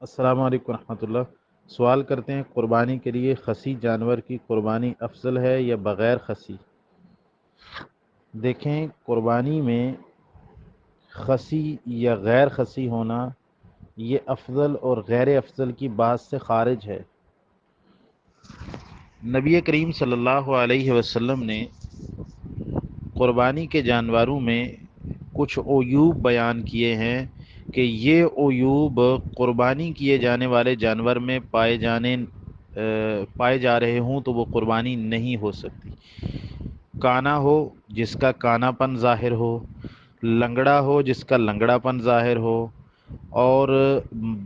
السلام علیکم ورحمۃ اللہ۔ سوال کرتے ہیں، قربانی کے لیے خصی جانور کی قربانی افضل ہے یا بغیر خصی؟ دیکھیں، قربانی میں خصی یا غیر خصی ہونا یہ افضل اور غیر افضل کی بات سے خارج ہے۔ نبی کریم صلی اللہ علیہ وسلم نے قربانی کے جانوروں میں کچھ عیوب بیان کیے ہیں کہ یہ عیوب قربانی کیے جانے والے جانور میں پائے جا رہے ہوں تو وہ قربانی نہیں ہو سکتی۔ کانا ہو جس کا کانا پن ظاہر ہو، لنگڑا ہو جس کا لنگڑا پن ظاہر ہو، اور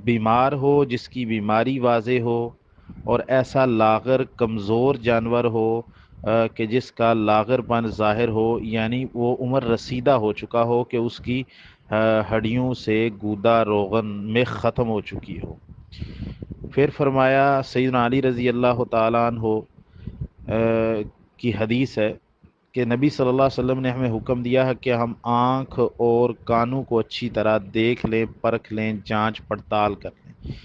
بیمار ہو جس کی بیماری واضح ہو، اور ایسا لاغر کمزور جانور ہو کہ جس کا لاغر پن ظاہر ہو، یعنی وہ عمر رسیدہ ہو چکا ہو کہ اس کی ہڈیوں سے گودا روغن میں ختم ہو چکی ہو۔ پھر فرمایا، سیدنا علی رضی اللہ تعالیٰ عنہ کی حدیث ہے کہ نبی صلی اللہ علیہ وسلم نے ہمیں حکم دیا ہے کہ ہم آنکھ اور کانوں کو اچھی طرح دیکھ لیں، پرکھ لیں، جانچ پڑتال کر لیں۔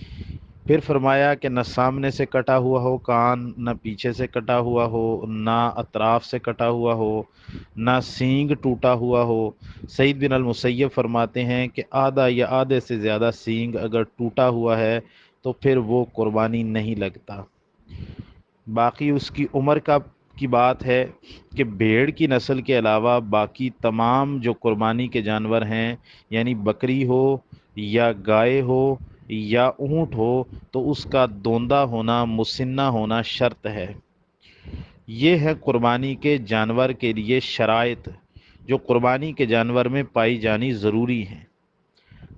پھر فرمایا کہ نہ سامنے سے کٹا ہوا ہو کان، نہ پیچھے سے کٹا ہوا ہو، نہ اطراف سے کٹا ہوا ہو، نہ سینگ ٹوٹا ہوا ہو۔ سعید بن المسیب فرماتے ہیں کہ آدھا یا آدھے سے زیادہ سینگ اگر ٹوٹا ہوا ہے تو پھر وہ قربانی نہیں لگتا۔ باقی اس کی عمر کی بات ہے کہ بھیڑ کی نسل کے علاوہ باقی تمام جو قربانی کے جانور ہیں، یعنی بکری ہو یا گائے ہو یا اونٹ ہو، تو اس کا دوندہ ہونا، مسنہ ہونا شرط ہے۔ یہ ہے قربانی کے جانور کے لیے شرائط جو قربانی کے جانور میں پائی جانی ضروری ہیں۔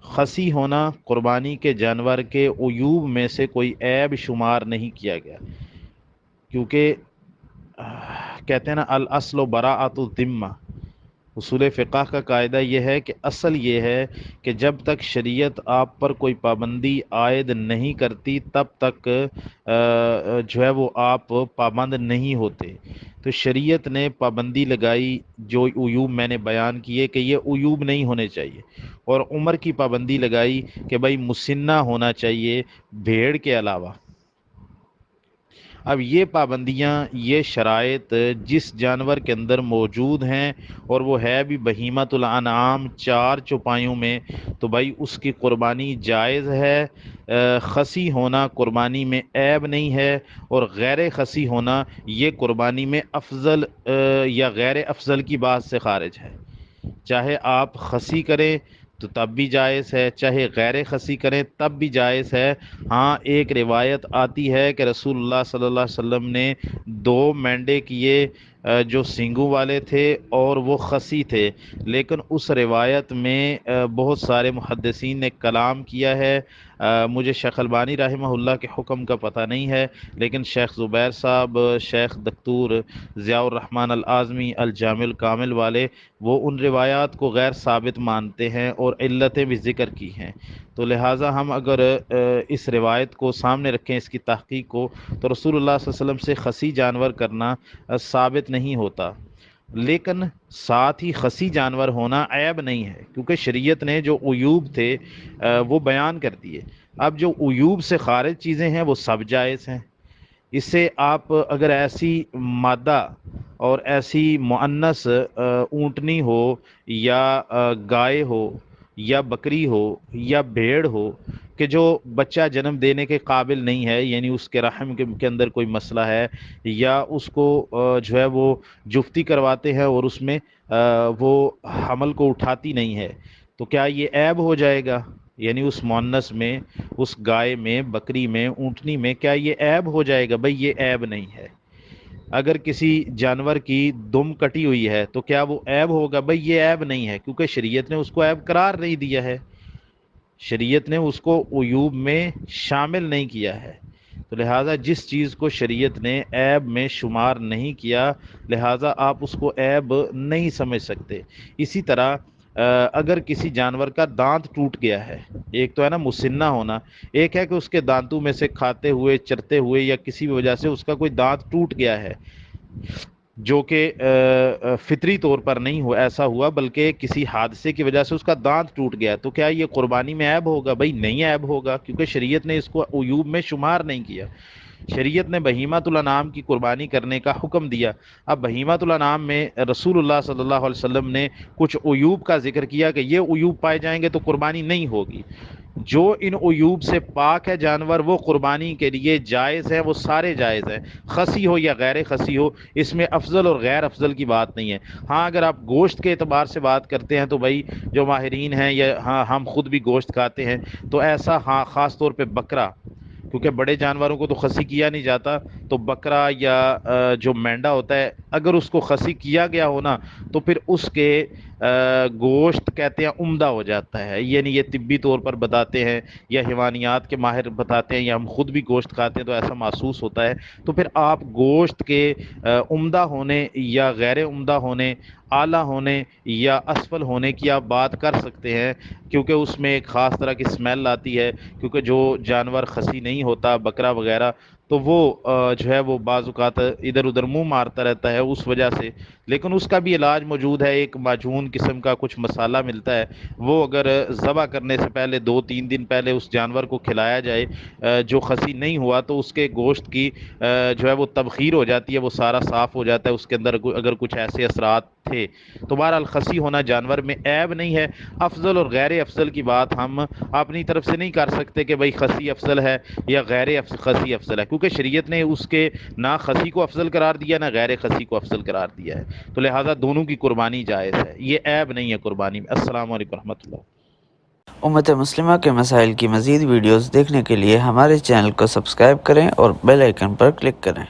خصی ہونا قربانی کے جانور کے عیوب میں سے کوئی عیب شمار نہیں کیا گیا، کیونکہ کہتے ہیں نا الاصل براءۃ الذمہ، اصول فقہ کا قاعدہ یہ ہے کہ اصل یہ ہے کہ جب تک شریعت آپ پر کوئی پابندی عائد نہیں کرتی تب تک جو ہے وہ آپ پابند نہیں ہوتے۔ تو شریعت نے پابندی لگائی جو عیوب میں نے بیان کیے کہ یہ عیوب نہیں ہونے چاہیے، اور عمر کی پابندی لگائی کہ بھائی مسنہ ہونا چاہیے بھیڑ کے علاوہ۔ اب یہ پابندیاں، یہ شرائط جس جانور کے اندر موجود ہیں اور وہ ہے بھی بہیمۃ الانعام، چار چوپایوں میں، تو بھائی اس کی قربانی جائز ہے۔ خصی ہونا قربانی میں عیب نہیں ہے، اور غیر خصی ہونا یہ قربانی میں افضل یا غیر افضل کی بات سے خارج ہے۔ چاہے آپ خصی کریں تو تب بھی جائز ہے، چاہے غیر خصی کریں تب بھی جائز ہے۔ ہاں، ایک روایت آتی ہے کہ رسول اللہ صلی اللہ علیہ وسلم نے دو مینڈے کیے جو سینگوں والے تھے اور وہ خصی تھے، لیکن اس روایت میں بہت سارے محدثین نے کلام کیا ہے۔ مجھے شیخ البانی رحمہ اللہ کے حکم کا پتہ نہیں ہے، لیکن شیخ زبیر صاحب، شیخ دکتور ضیاء الرحمن العازمی الجامع الکامل والے، وہ ان روایات کو غیر ثابت مانتے ہیں اور علتیں بھی ذکر کی ہیں۔ تو لہٰذا ہم اگر اس روایت کو سامنے رکھیں، اس کی تحقیق کو، تو رسول اللہ صلی اللہ علیہ وسلم سے خصی جانور کرنا ثابت نہیں ہوتا۔ لیکن ساتھ ہی خصی جانور ہونا عیب نہیں ہے، کیونکہ شریعت نے جو عیوب تھے وہ بیان کر دیے۔ اب جو عیوب سے خارج چیزیں ہیں وہ سب جائز ہیں۔ اس سے آپ اگر ایسی مادہ اور ایسی مؤنث اونٹنی ہو یا گائے ہو یا بکری ہو یا بھیڑ ہو کہ جو بچہ جنم دینے کے قابل نہیں ہے، یعنی اس کے رحم کے اندر کوئی مسئلہ ہے، یا اس کو جو ہے وہ جفتی کرواتے ہیں اور اس میں وہ حمل کو اٹھاتی نہیں ہے، تو کیا یہ عیب ہو جائے گا؟ یعنی اس مؤنث میں، اس گائے میں، بکری میں، اونٹنی میں، کیا یہ عیب ہو جائے گا؟ بھئی یہ عیب نہیں ہے۔ اگر کسی جانور کی دم کٹی ہوئی ہے تو کیا وہ عیب ہوگا؟ بھئی یہ عیب نہیں ہے، کیونکہ شریعت نے اس کو عیب قرار نہیں دیا ہے، شریعت نے اس کو عیوب میں شامل نہیں کیا ہے۔ تو لہٰذا جس چیز کو شریعت نے عیب میں شمار نہیں کیا، لہٰذا آپ اس کو عیب نہیں سمجھ سکتے۔ اسی طرح اگر کسی جانور کا دانت ٹوٹ گیا ہے، ایک تو ہے نا مسنہ ہونا، ایک ہے کہ اس کے دانتوں میں سے کھاتے ہوئے، چرتے ہوئے یا کسی بھی وجہ سے اس کا کوئی دانت ٹوٹ گیا ہے، جو کہ فطری طور پر نہیں ہوا، ایسا ہوا، بلکہ کسی حادثے کی وجہ سے اس کا دانت ٹوٹ گیا، تو کیا یہ قربانی میں عیب ہوگا؟ بھائی نہیں عیب ہوگا، کیونکہ شریعت نے اس کو عیوب میں شمار نہیں کیا۔ شریعت نے بہیمۃ الانعام کی قربانی کرنے کا حکم دیا۔ اب بہیمۃ الانعام میں رسول اللہ صلی اللہ علیہ وسلم نے کچھ عیوب کا ذکر کیا کہ یہ عیوب پائے جائیں گے تو قربانی نہیں ہوگی۔ جو ان عیوب سے پاک ہے جانور، وہ قربانی کے لیے جائز ہے، وہ سارے جائز ہیں، خصی ہو یا غیر خصی ہو، اس میں افضل اور غیر افضل کی بات نہیں ہے۔ ہاں اگر آپ گوشت کے اعتبار سے بات کرتے ہیں تو بھائی جو ماہرین ہیں، یا ہاں ہم خود بھی گوشت کھاتے ہیں، تو ایسا ہاں خاص طور پہ بکرا، کیونکہ بڑے جانوروں کو تو خصی کیا نہیں جاتا، تو بکرا یا جو مینڈا ہوتا ہے، اگر اس کو خصی کیا گیا ہو نا، تو پھر اس کے گوشت کہتے ہیں عمدہ ہو جاتا ہے، یعنی یہ طبی طور پر بتاتے ہیں یا حیوانیات کے ماہر بتاتے ہیں، یا ہم خود بھی گوشت کھاتے ہیں تو ایسا محسوس ہوتا ہے۔ تو پھر آپ گوشت کے عمدہ ہونے یا غیر عمدہ ہونے، اعلیٰ ہونے یا اسفل ہونے کی آپ بات کر سکتے ہیں، کیونکہ اس میں ایک خاص طرح کی اسمیل آتی ہے، کیونکہ جو جانور خصی نہیں ہوتا، بکرا وغیرہ، تو وہ جو ہے وہ بعض اوقات ادھر ادھر منہ مارتا رہتا ہے اس وجہ سے، لیکن اس کا بھی علاج موجود ہے، ایک معجون قسم کا کچھ مسالہ ملتا ہے، وہ اگر ذبح کرنے سے پہلے 2-3 دن پہلے اس جانور کو کھلایا جائے جو خصی نہیں ہوا، تو اس کے گوشت کی جو ہے وہ تبخیر ہو جاتی ہے، وہ سارا صاف ہو جاتا ہے، اس کے اندر اگر کچھ ایسے اثرات تھے تو بہرحال خصی ہونا جانور میں عیب نہیں ہے۔ افضل اور غیر افضل کی بات ہم اپنی طرف سے نہیں کر سکتے کہ بھائی خصی افضل ہے یا غیر خصی افضل ہے، کیونکہ شریعت نے اس کے نہ خصی کو افضل قرار دیا، نہ غیر خصی کو افضل قرار دیا ہے، تو لہٰذا دونوں کی قربانی جائز ہے، یہ عیب نہیں ہے قربانی میں۔ السلام علیکم رحمۃ اللہ۔ امت مسلمہ کے مسائل کی مزید ویڈیوز دیکھنے کے لیے ہمارے چینل کو سبسکرائب کریں اور بیل آئیکن پر کلک کریں۔